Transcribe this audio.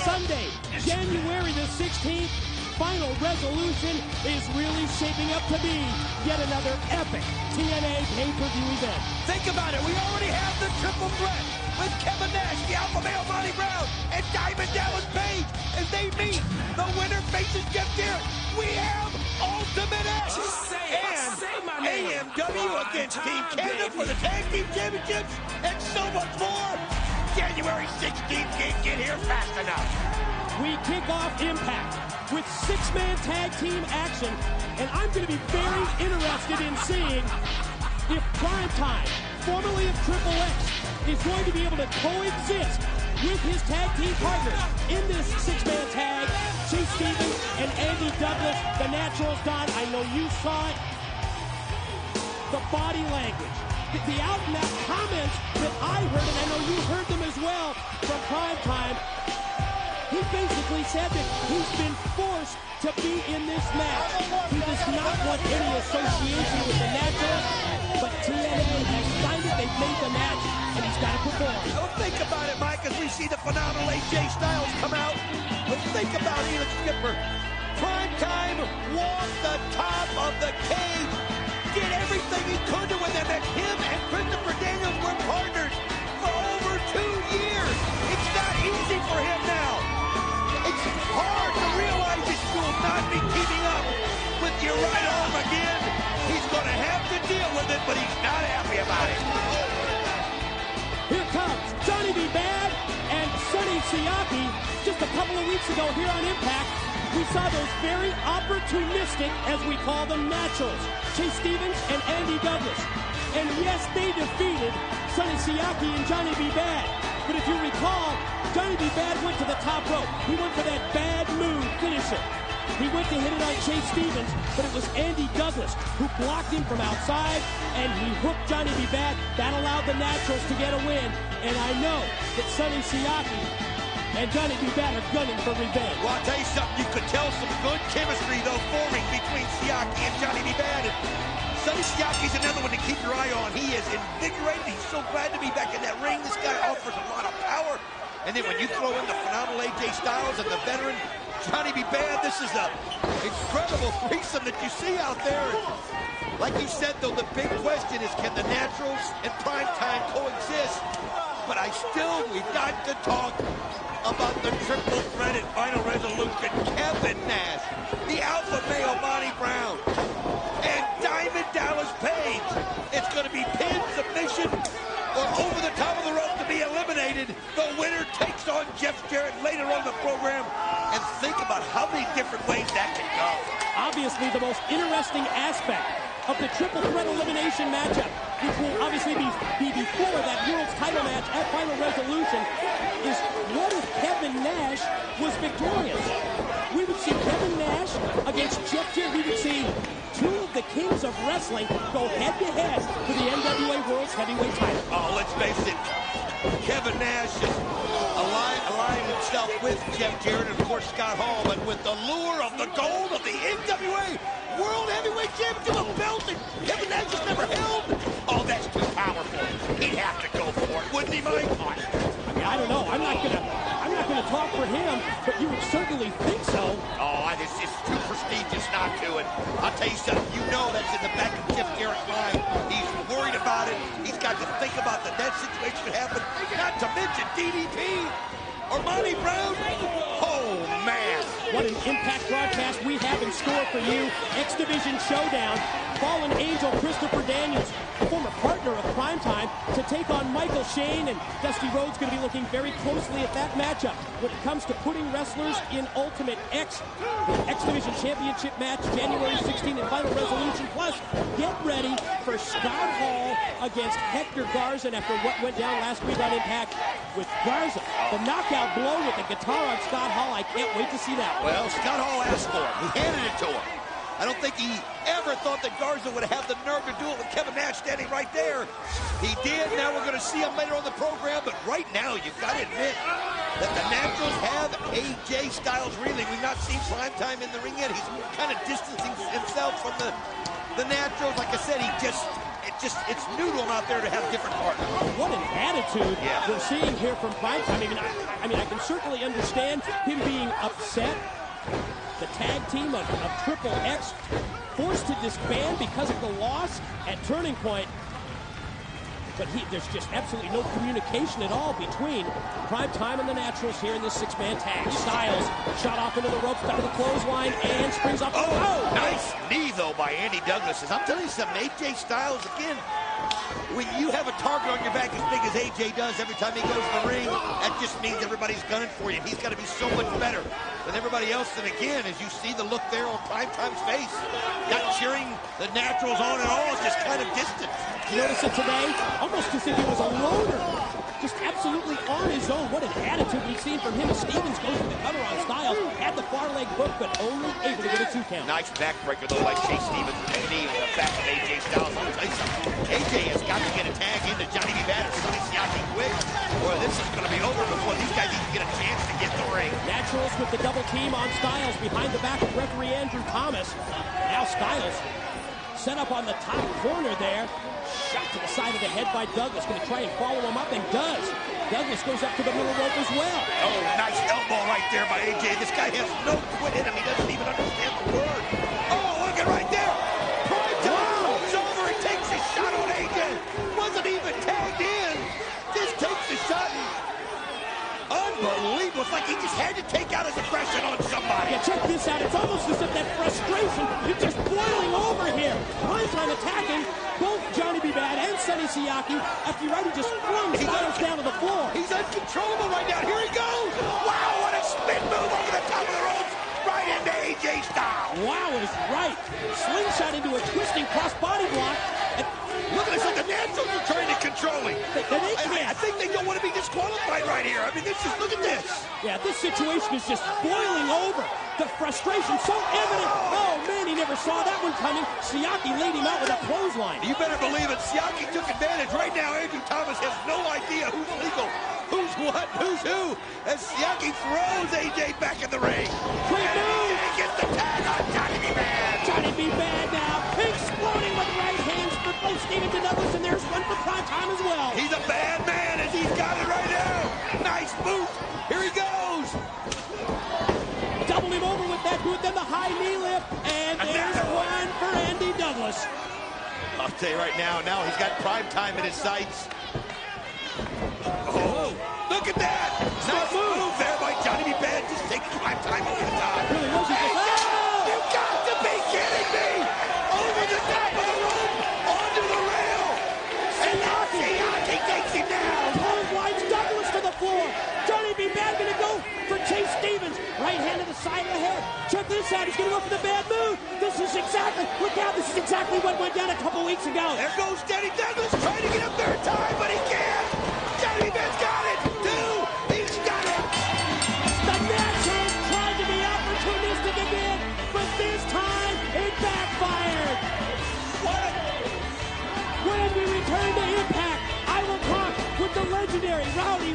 Sunday, January the 16th, Final Resolution is really shaping up to be yet another epic TNA pay-per-view event. Think about it. We already have the triple threat with Kevin Nash, the Alpha Male Monty Brown, and Diamond Dallas Page. As they meet, the winner faces Jeff Jarrett. We have Ultimate X and AMW against Team Canada for the Tag Team Championships and so much more. January 16th can't get here fast enough. We kick off Impact with six-man tag team action, and I'm going to be very interested in seeing if Primetime, formerly of Triple X, is going to be able to coexist with his tag team partners in this six-man tag. Chase Stevens and Andy Douglas, the Naturals. Don, I know you saw it. The body language, the out-and-out comments that I heard, and I know you heard them as well from Primetime. He basically said that he's been forced to be in this match. He does not want any association with the Naturals, but TNA has signed it, they've made the match, and he's got to perform. Well, think about it, Mike, as we see the phenomenal AJ Styles come out. But think about Elix Skipper. Primetime walked the top of the cage, did everything he could to win that match. Him and Christopher Daniels were partners for over 2 years. It's not easy for him now. It's hard to realize that you will not be keeping up with your right arm again. He's going to have to deal with it, but he's not happy about it. Here comes Johnny B. Bad and Sonny Siaki. Just a couple of weeks ago here on Impact, we saw those very opportunistic, as we call them, Naturals, Chase Stevens and Andy Douglas. And yes, they defeated Sonny Siaki and Johnny B. Bad. But if you recall, Johnny B. Bad went to the top rope. He went for that bad move finisher. He went to hit it on Chase Stevens, but it was Andy Douglas who blocked him from outside, and he hooked Johnny B. Bad. That allowed the Naturals to get a win. And I know that Sonny Siaki and Johnny B. Bad are gunning for revenge. Well, I'll tell you something. You could tell some good chemistry, though, forming between Siaki and Johnny B. Bad. And Sonny Siaki's another one to keep your eye on. He is invigorated. He's so glad to be back in that ring. This guy offers a lot of power. And then when you throw in the phenomenal AJ Styles and the veteran Johnny B. Bad, this is an incredible threesome that you see out there. Like you said, though, the big question is, can the Naturals and Primetime coexist? But we've got to talk about the triple threat in Final Resolution. Kevin Nash, the Alpha Male Monty Brown, and Diamond Dallas Page. It's going to be pin, submission, or over the top of the rope to be eliminated. The winner takes on Jeff Jarrett later on in the program. And think about how many different ways that can go. Obviously, the most interesting aspect of the triple threat elimination matchup, which will obviously be before that world's title match at Final Resolution, is what if Kevin Nash was victorious? We would see Kevin Nash against Jeff Jarrett. We would see two of the kings of wrestling go head-to-head for the NWA World's Heavyweight title. Oh, let's face it, Kevin Nash is aligning himself with Jeff Jarrett and, of course, Scott Hall, but with the lure of the gold of the NWA World Heavyweight Championship, a belt that Kevin Nash has never held. Oh, that's too powerful. He'd have to go for it, wouldn't he, Mike? I mean, I don't know. I'm not gonna talk for him, but you would certainly think so. Oh, it's too prestigious not to. And I'll tell you something. You know that's in the back of Jeff Jarrett's mind. He's worried about it. He's got to think about the next situation that happened. Not to mention DDP or Monty Brown. Oh, man. What an Impact broadcast we have in store for you. X Division Showdown. Fallen Angel Christopher Daniels, a former partner of Primetime, to take on Michael Shane, and Dusty Rhodes going to be looking very closely at that matchup when it comes to putting wrestlers in Ultimate X, the X Division Championship match, January 16th in Final Resolution. Plus, get ready for Scott Hall against Hector Garza after what went down last week on Impact with Garza. The knockout blow with the guitar on Scott Hall. I can't wait to see that. Well, Scott Hall asked for it. He handed it to him. I don't think he ever thought that Garza would have the nerve to do it with Kevin Nash standing right there. He did. Now we're going to see him later on the program. But right now, you've got to admit that the Naturals have AJ Styles reeling. We've not seen Primetime in the ring yet. He's kind of distancing himself from the Naturals. Like I said, he just it's new to him out there to have different partners. What an attitude we're seeing here from Primetime. I mean, I can certainly understand him being upset. The tag team of Triple X forced to disband because of the loss at Turning Point. But there's just absolutely no communication at all between Primetime and the Naturals here in this six-man tag. Styles shot off into the ropes, got to the clothesline, and springs off. Oh, nice knee, though, by Andy Douglas. I'm telling you something, AJ Styles, again, when you have a target on your back as big as AJ does every time he goes to the ring, that just means everybody's gunning for you. He's got to be so much better than everybody else. And again, as you see the look there on Primetime's face, not cheering the Naturals on at all, it's just kind of distant. You notice it today? Almost as if he was a loner. Just absolutely on his own. What an attitude we've seen from him as Stevens goes for the cover on Styles. Had the far leg book, but only able to get a 2 count. Nice backbreaker, though, by Chase Stevens with the knee on the back of AJ Styles. I'll tell you something. AJ has got to get a tag into Johnny B. Bad or Sonny Siaki quick. Boy, this is going to be over before these guys even get a chance to get the ring. Naturals with the double team on Styles behind the back of referee Andrew Thomas. Now Styles set up on the top corner there. Shot to the side of the head by Douglas. Going to try and follow him up, and does. Douglas goes up to the middle rope as well. Oh, nice elbow right there by AJ. This guy has no quit in him. He doesn't even understand the word. Oh, look at right there. Primetime rolls over and takes a shot on AJ. Wasn't even tagged in. Just takes a shot. Unbelievable. It's like he just had to take out his aggression on somebody. Yeah, check this out. It's almost as if that frustration is just boiling over here. Primetime attacking both Johnny B. Bad and Sonny Siaki. After you already just flung Styles down to the floor. He's uncontrollable right now. Here he goes. Wow, what a spin move over the top of the ropes. Right into AJ Styles. Wow is right. Slingshot into a twisting cross-body block. Look at this, like the Naturals are trying to control him. I think they don't want to be disqualified right here. I mean, look at this. Yeah, this situation is just boiling over. The frustration so evident. Oh, man, he never saw that one coming. Siaki laid him out with a clothesline. You better believe it. Siaki took advantage. Right now, Andrew Thomas has no idea who's legal, who's what, who's who. As Siaki throws AJ back in the ring. Great move. He gets the tag on Johnny B. Bad. Johnny B. Bad now. Exploding with right hands for both Stevens and Douglas, and there's one for Primetime as well. He's a bad man as he's got it right now. Nice boot. Here he goes. Double him over with that boot, then the high knee lift, and there's one for Andy Douglas. I'll tell you right now, he's got Primetime in his sights. Oh, look at that. Nice move there by Johnny B. Bad, just taking Primetime over the top. Really was You got to be kidding me. Over the top of the rope, onto the rail. And now Siaki takes him down. Clotheslines Douglas to the floor. Johnny B. Bad going to go for Chase Stevens. Right hand to the side of the head. Check this out. He's going to go for the bad move. Look out, this is exactly what went down a couple weeks ago. There goes Danny Douglas trying to get up there in time, but he can't. Johnny B. Bad's got it. He's got it. The Naturals tried to be opportunistic again, but this time it backfired. When we return to Impact, I will talk with the legendary Rowdy